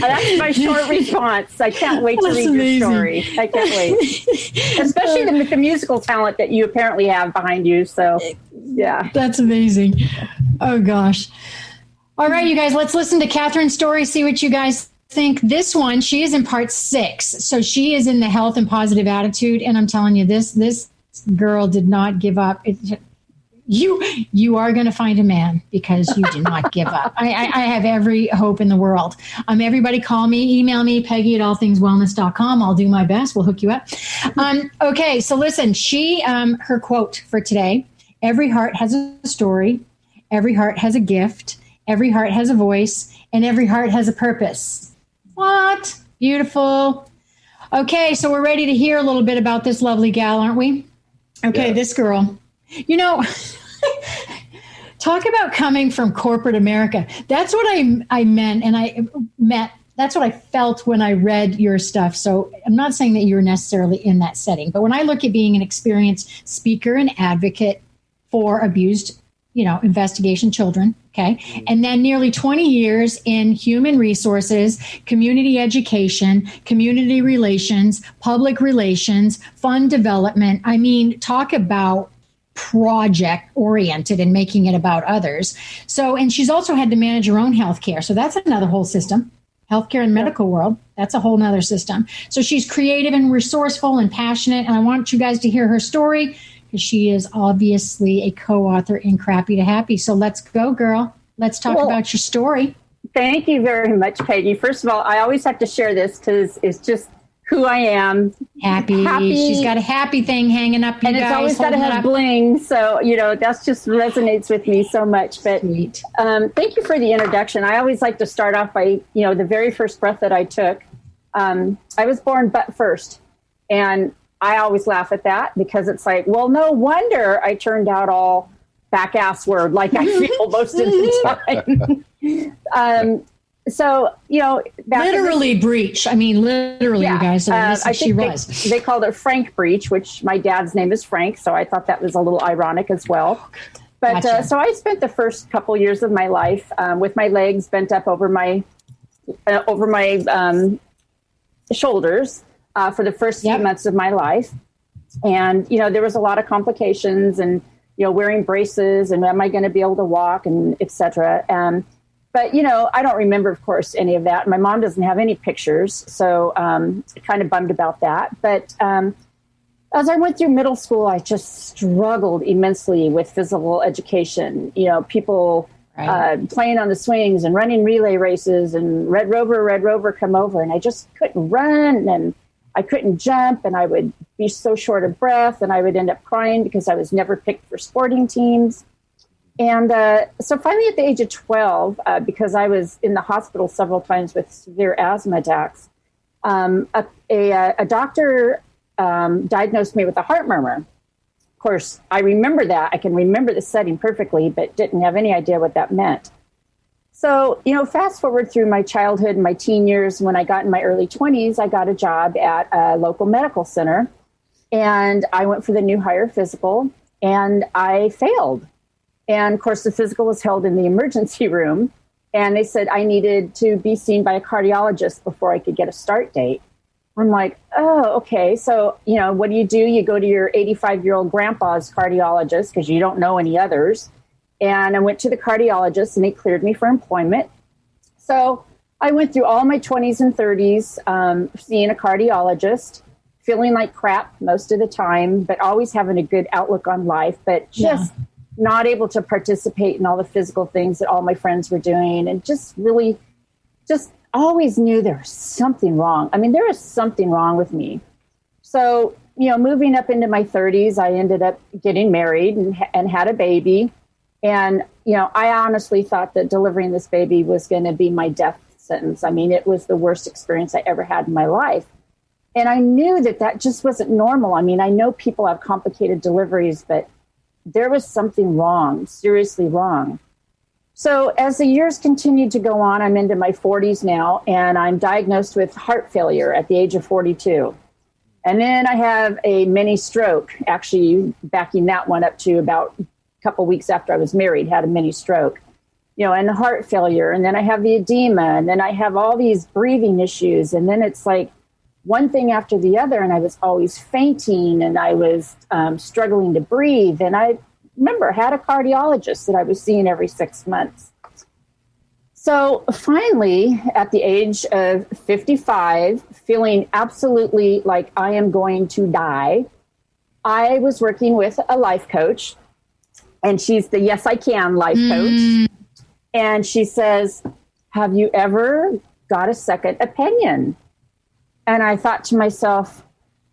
That's my short response. I can't wait to read your story. I can't wait. Especially with the musical talent that you apparently have behind you. So, yeah.
That's amazing. Oh, gosh. All right, you guys, let's listen to Catherine's story, see what you guys think. This one, she is in part 6. So she is in the health and positive attitude. And I'm telling you, this girl did not give up. You are going to find a man because you do not give up. I have every hope in the world. Everybody call me, email me, Peggy@allthingswellness.com. I'll do my best. We'll hook you up. Okay. So listen, her quote for today: every heart has a story. Every heart has a gift. Every heart has a voice, and every heart has a purpose. What? Beautiful. Okay. So we're ready to hear a little bit about this lovely gal, aren't we? Okay, This girl, talk about coming from corporate America. That's what I meant, and that's what I felt when I read your stuff. So I'm not saying that you're necessarily in that setting, but when I look at being an experienced speaker and advocate for abused, investigation children, okay, and then nearly 20 years in human resources, community education, community relations, public relations, fund development. I mean, talk about project oriented and making it about others. So, and she's also had to manage her own healthcare. So that's another whole system. Healthcare and medical world, that's a whole nother system. So she's creative and resourceful and passionate. And I want you guys to hear her story, because she is obviously a co-author in Crappy to Happy. So let's go, girl. Let's talk about your story.
Thank you very much, Peggy. First of all, I always have to share this because it's just who I am.
Happy. She's got a happy thing hanging up.
And it's always got to have bling. So, that's just resonates with me so much. But thank you for the introduction. I always like to start off by, the very first breath that I took. I was born butt first. And I always laugh at that because it's like, well, no wonder I turned out all back ass word like I feel most of the time. So,
literally breach. I mean, literally, you guys. So I think
they called it Frank breach, which my dad's name is Frank. So I thought that was a little ironic as well. But gotcha. So I spent the first couple years of my life with my legs bent up over my shoulders. For the first few months of my life. And, there was a lot of complications and, wearing braces and am I going to be able to walk and et cetera. But, you know, I don't remember, of course, any of that. My mom doesn't have any pictures, so kind of bummed about that. But as I went through middle school, I just struggled immensely with physical education. You know, people playing on the swings and running relay races and Red Rover, come over. And I just couldn't run and I couldn't jump and I would be so short of breath and I would end up crying because I was never picked for sporting teams. And so finally at the age of 12, because I was in the hospital several times with severe asthma attacks, a doctor diagnosed me with a heart murmur. Of course, I remember that. I can remember the setting perfectly, but didn't have any idea what that meant. So, you know, fast forward through my childhood and my teen years, when I got in my early 20s, I got a job at a local medical center. And I went for the new hire physical, and I failed. And of course, the physical was held in the emergency room. And they said I needed to be seen by a cardiologist before I could get a start date. I'm like, oh, okay. So, you know, what do? You go to your 85-year-old grandpa's cardiologist because you don't know any others. And I went to the cardiologist and they cleared me for employment. So I went through all my 20s and 30s seeing a cardiologist, feeling like crap most of the time, but always having a good outlook on life, but just not able to participate in all the physical things that all my friends were doing, and just really just always knew there was something wrong. I mean, there was something wrong with me. So, you know, moving up into my 30s, I ended up getting married and had a baby. And, you know, I honestly thought that delivering this baby was going to be my death sentence. I mean, it was the worst experience I ever had in my life. And I knew that that just wasn't normal. I mean, I know people have complicated deliveries, but there was something wrong, seriously wrong. So as the years continued to go on, I'm into my 40s now, and I'm diagnosed with heart failure at the age of 42. And then I have a mini stroke, actually backing that one up to about a couple weeks after I was married, had a mini stroke, you know, and the heart failure. And then I have the edema, and then I have all these breathing issues. And then it's like one thing after the other. And I was always fainting, and I was struggling to breathe. And I remember I had a cardiologist that I was seeing every 6 months. So finally, at the age of 55, feeling absolutely like I am going to die, I was working with a life coach, and she's the Yes I Can life coach. And she says, have you ever got a second opinion? And I thought to myself,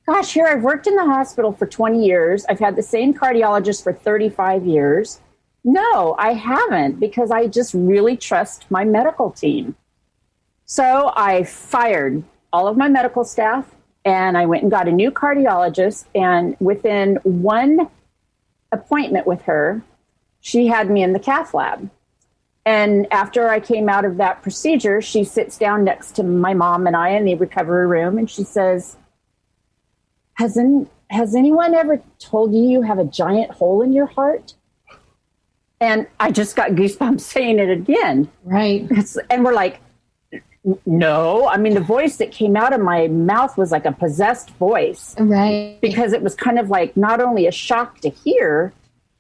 gosh, here I've worked in the hospital for 20 years. I've had the same cardiologist for 35 years. No, I haven't, because I just really trust my medical team. So I fired all of my medical staff, and I went and got a new cardiologist. And within one appointment with her, she had me in the cath lab. And after I came out of that procedure, she sits down next to my mom and I in the recovery room, and she says, Has anyone ever told you you have a giant hole in your heart? And I just got goosebumps saying it again.
Right.
And we're like, no. I mean, the voice that came out of my mouth was like a possessed voice.
Right.
Because it was kind of like not only a shock to hear,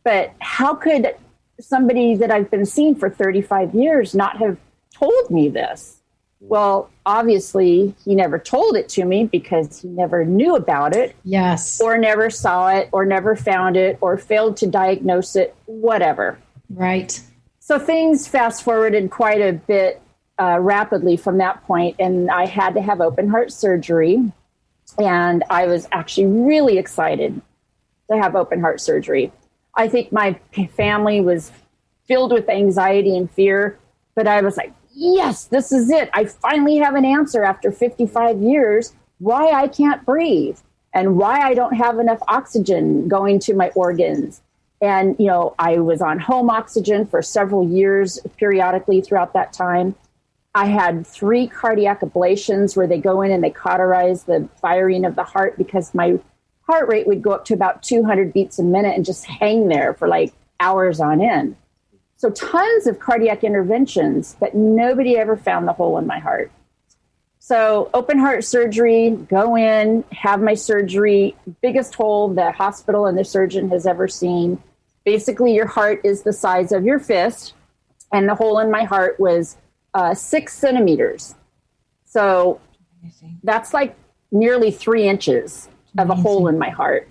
but how could somebody that I've been seeing for 35 years not have told me this? Well, obviously, he never told it to me because he never knew about it.
Yes.
Or never saw it, or never found it, or failed to diagnose it, whatever.
Right.
So things fast forwarded quite a bit rapidly from that point, and I had to have open heart surgery. And I was actually really excited to have open heart surgery. I think my family was filled with anxiety and fear, but I was like, yes, this is it. I finally have an answer after 55 years why I can't breathe and why I don't have enough oxygen going to my organs. And, you know, I was on home oxygen for several years periodically throughout that time. I had 3 cardiac ablations where they go in and they cauterize the firing of the heart, because my heart rate would go up to about 200 beats a minute and just hang there for like hours on end. So tons of cardiac interventions, but nobody ever found the hole in my heart. So open heart surgery, go in, have my surgery, biggest hole the hospital and the surgeon has ever seen. Basically, your heart is the size of your fist, and the hole in my heart was 6 centimeters. So that's like nearly 3 inches of a hole in my heart.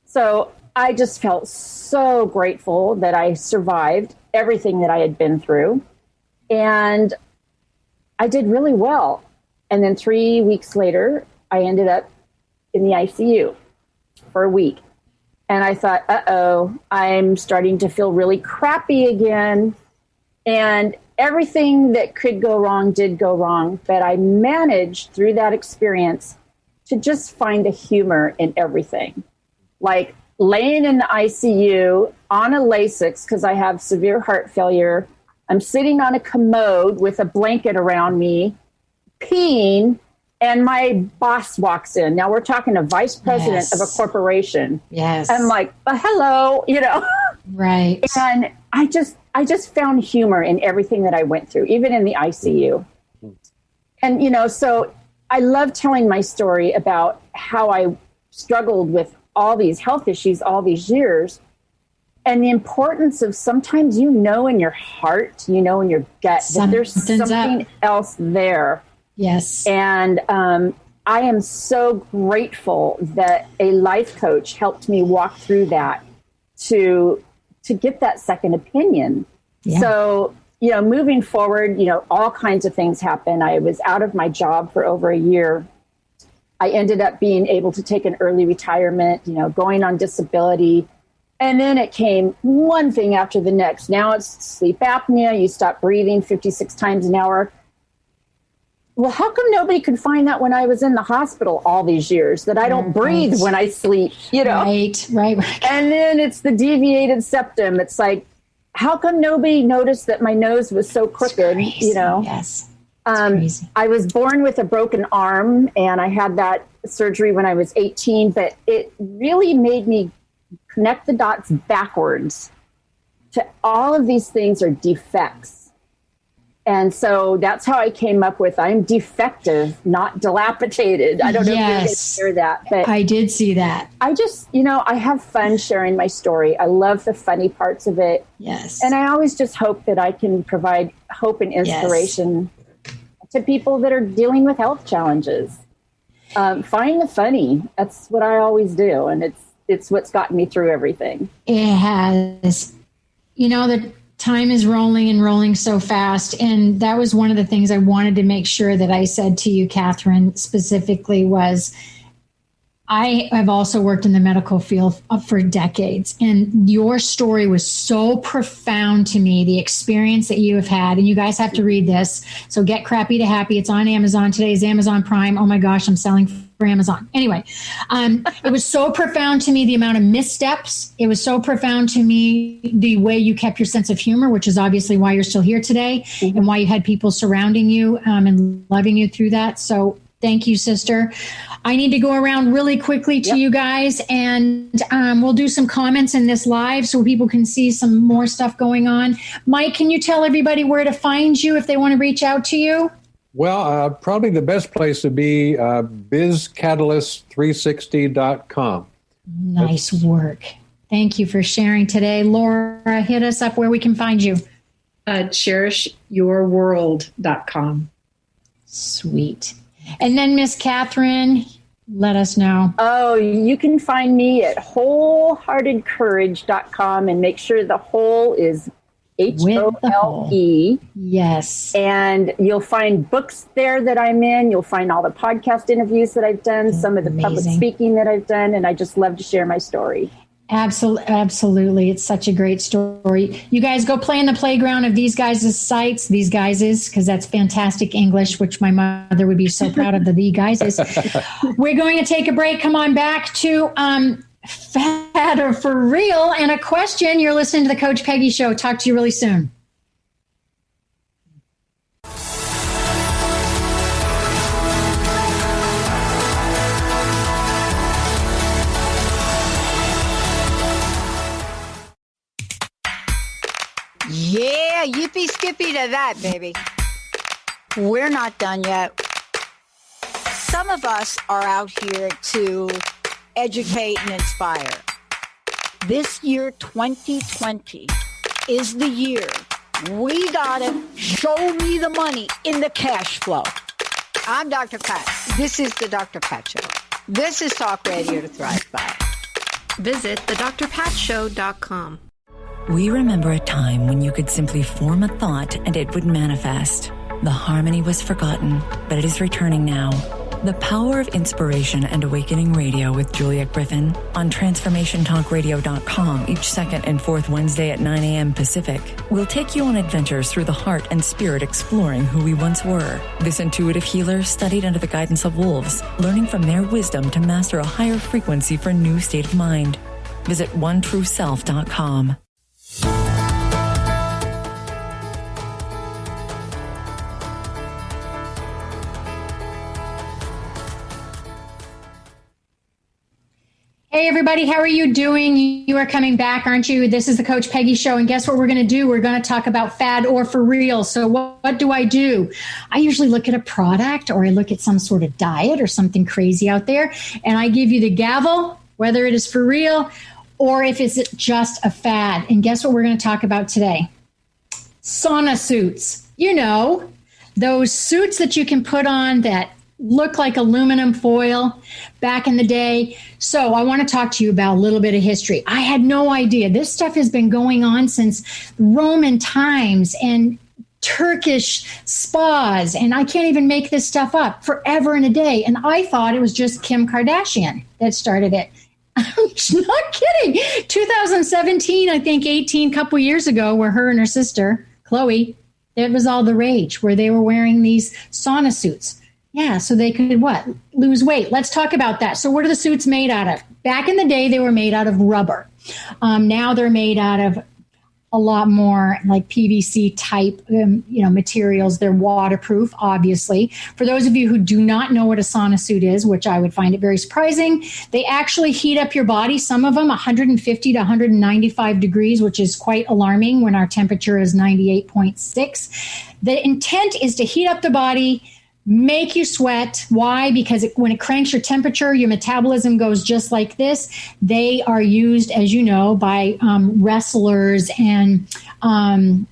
So I just felt so grateful that I survived everything that I had been through. And I did really well. And then 3 weeks later, I ended up in the ICU for a week. And I thought, I'm starting to feel really crappy again. And everything that could go wrong did go wrong. But I managed through that experience to just find the humor in everything. Like laying in the ICU on a Lasix because I have severe heart failure. I'm sitting on a commode with a blanket around me, peeing, and my boss walks in. Now we're talking a vice president of a corporation.
Yes.
I'm like, hello,
Right.
And I just found humor in everything that I went through, even in the ICU. And, so I love telling my story about how I struggled with all these health issues all these years, and the importance of sometimes in your heart, in your gut, that there's something else there.
Yes.
And I am so grateful that a life coach helped me walk through that to get that second opinion. Yeah. So, moving forward, all kinds of things happen. I was out of my job for over a year. I ended up being able to take an early retirement, going on disability. And then it came one thing after the next. Now it's sleep apnea. You stop breathing 56 times an hour. Well, how come nobody could find that when I was in the hospital all these years, that I don't breathe when I sleep,
Right.
And then it's the deviated septum. It's like, how come nobody noticed that my nose was so crooked,
Yes.
I was born with a broken arm, and I had that surgery when I was 18, but it really made me connect the dots backwards to all of these things are defects. And so that's how I came up with, I'm defective, not dilapidated. I don't know if you can hear that, but
I did see that.
I just, I have fun sharing my story. I love the funny parts of it.
Yes.
And I always just hope that I can provide hope and inspiration to people that are dealing with health challenges. Find the funny. That's what I always do. And it's what's gotten me through everything.
It has. The time is rolling so fast. And that was one of the things I wanted to make sure that I said to you, Catherine, specifically was, I have also worked in the medical field for decades, and your story was so profound to me, the experience that you have had, and you guys have to read this. So Get Crappy to Happy. It's on Amazon. Today is Amazon Prime. Oh my gosh, I'm selling for Amazon. Anyway, it was so profound to me, the amount of missteps. It was so profound to me, the way you kept your sense of humor, which is obviously why you're still here today, and why you had people surrounding you and loving you through that. So thank you, sister. I need to go around really quickly to you guys, and we'll do some comments in this live so people can see some more stuff going on. Mike, can you tell everybody where to find you if they want to reach out to you?
Well, probably the best place would be bizcatalyst360.com.
Nice work. Thank you for sharing today. Laura, hit us up where we can find you.
CherishYourWorld.com.
Sweet. And then Miss Catherine, let us know.
Oh, you can find me at wholeheartedcourage.com, and make sure the whole is HOLE.
Yes.
And you'll find books there that I'm in. You'll find all the podcast interviews that I've done, some of the public speaking that I've done, and I just love to share my story.
Absolutely. It's such a great story. You guys go play in the playground of these guys' sites, because that's fantastic English, which my mother would be so proud of the guys. We're going to take a break. Come on back to Fat or For Real and a question. You're listening to the Coach Peggy Show. Talk to you really soon.
Yeah, yippee skippy to that, baby. We're not done yet. Some of us are out here to educate and inspire. This year, 2020, is the year We gotta show me the money in the cash flow. I'm Dr. Pat. This is the Dr. Pat Show. This is Talk Radio to Thrive By.
Visit thedrpatshow.com.
We remember a time when you could simply form a thought and it would manifest. The harmony was forgotten, but it is returning now. The Power of Inspiration and Awakening Radio with Juliet Griffin on TransformationTalkRadio.com each second and fourth Wednesday at 9 a.m. Pacific. We'll take you on adventures through the heart and spirit, exploring who we once were. This intuitive healer studied under the guidance of wolves, learning from their wisdom to master a higher frequency for a new state of mind. Visit OneTrueSelf.com.
Hey, everybody, how are you doing? You are coming back, aren't you? This is the Coach Peggy Show, and guess what we're going to do? We're going to talk about fad or for real. So what do? I usually look at a product, or I look at some sort of diet or something crazy out there, and I give you the gavel, whether it is for real or if it's just a fad. And guess what we're going to talk about today? Sauna suits. You know, those suits that you can put on that look like aluminum foil back in the day. So I want to talk to you about a little bit of history. I had no idea. This stuff has been going on since Roman times and Turkish spas, and I can't even make this stuff up, forever and a day. And I thought it was just Kim Kardashian that started it. I'm not kidding. 2017, I think 18, couple years ago, where her and her sister, Chloe, it was all the rage, where they were wearing these sauna suits. Yeah, so they could, lose weight. Let's talk about that. So what are the suits made out of? Back in the day, they were made out of rubber. Now they're made out of a lot more like PVC type, materials. They're waterproof, obviously. For those of you who do not know what a sauna suit is, which I would find it very surprising, they actually heat up your body. Some of them 150 to 195 degrees, which is quite alarming when our temperature is 98.6. The intent is to heat up the body, make you sweat. Why? Because when it cranks your temperature, your metabolism goes just like this. They are used, as you know, by wrestlers and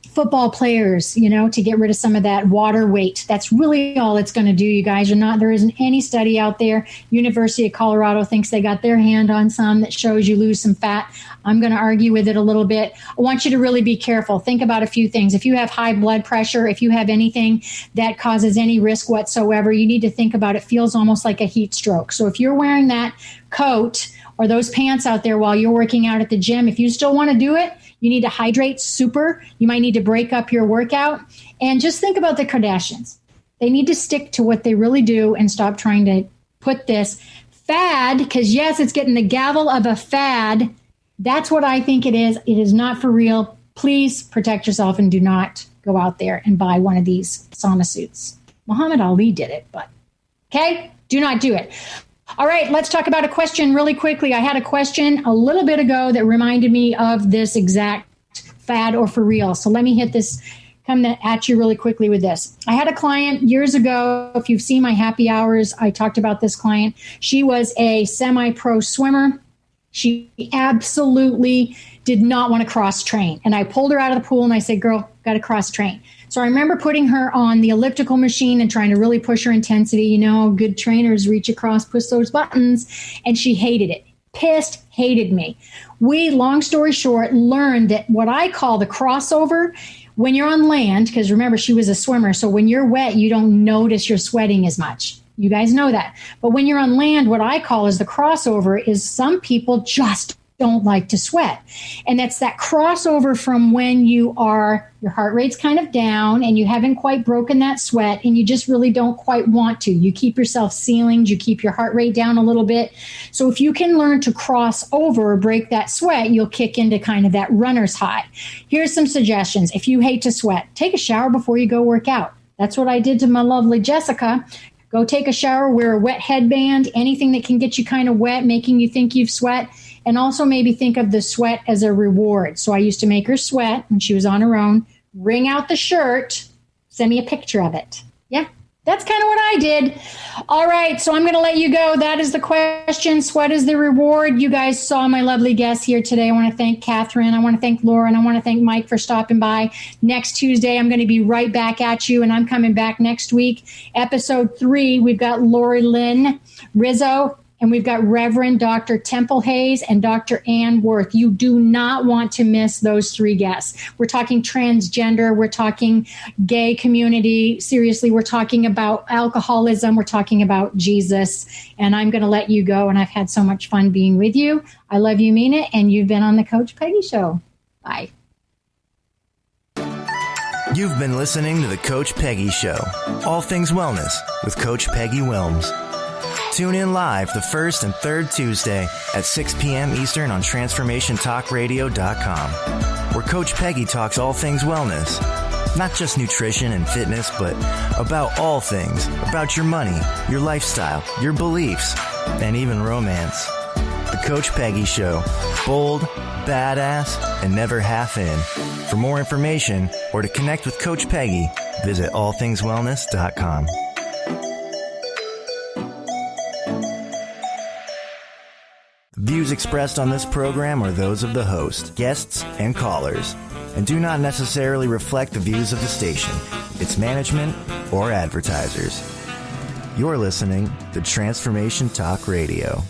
football players, to get rid of some of that water weight. That's really all it's going to do, you guys. There isn't any study out there. University of Colorado thinks they got their hand on some that shows you lose some fat. I'm going to argue with it a little bit. I want you to really be careful. Think about a few things. If you have high blood pressure, if you have anything that causes any risk whatsoever, you need to think about it. Feels almost like a heat stroke. So if you're wearing that coat or those pants out there while you're working out at the gym, if you still want to do it, you need to hydrate super. You might need to break up your workout. And just think about the Kardashians. They need to stick to what they really do and stop trying to put this fad, because yes, it's getting the gavel of a fad. That's what I think it is. It is not for real. Please protect yourself and do not go out there and buy one of these sauna suits. Muhammad Ali did it, but okay, do not do it. All right, let's talk about a question really quickly. I had a question a little bit ago that reminded me of this exact fad or for real. So let me hit this, come at you really quickly with this. I had a client years ago. If you've seen my happy hours, I talked about this client. She was a semi-pro swimmer. She absolutely did not want to cross train. And I pulled her out of the pool and I said, girl, got to cross train. So I remember putting her on the elliptical machine and trying to really push her intensity. Good trainers reach across, push those buttons. And she hated it. Pissed, hated me. We, long story short, learned that what I call the crossover, when you're on land, because remember, she was a swimmer. So when you're wet, you don't notice you're sweating as much. You guys know that. But when you're on land, what I call is the crossover is some people just don't like to sweat. And that's that crossover from when your heart rate's kind of down and you haven't quite broken that sweat and you just really don't quite want to. You keep yourself ceilinged, you keep your heart rate down a little bit. So if you can learn to cross over, break that sweat, you'll kick into kind of that runner's high. Here's some suggestions. If you hate to sweat, take a shower before you go work out. That's what I did to my lovely Jessica. Go take a shower, wear a wet headband, anything that can get you kind of wet, making you think you've sweat. And also maybe think of the sweat as a reward. So I used to make her sweat when she was on her own, wring out the shirt, send me a picture of it. Yeah, That's kind of what I did. All right, so I'm going to let you go. That is the question. Sweat is the reward. You guys saw my lovely guests here today. I want to thank Catherine. I want to thank Laura, and I want to thank Mike for stopping by. Next Tuesday, I'm going to be right back at you, and I'm coming back next week. Episode 3, we've got Lorilyn Rizzo, and we've got Reverend Dr. Temple Hayes and Dr. Ann Worth. You do not want to miss those 3 guests. We're talking transgender. We're talking gay community. Seriously, we're talking about alcoholism. We're talking about Jesus. And I'm going to let you go. And I've had so much fun being with you. I love you, mean it. And you've been on the Coach Peggy Show. Bye.
You've been listening to the Coach Peggy Show. All things wellness with Coach Peggy Wilms. Tune in live the first and third Tuesday at 6 p.m. Eastern on TransformationTalkRadio.com, where Coach Peggy talks all things wellness. Not just nutrition and fitness, but about all things. About your money, your lifestyle, your beliefs, and even romance. The Coach Peggy Show. Bold, badass, and never half in. For more information or to connect with Coach Peggy, visit allthingswellness.com. Views expressed on this program are those of the host, guests, and callers, and do not necessarily reflect the views of the station, its management, or advertisers. You're listening to Transformation Talk Radio.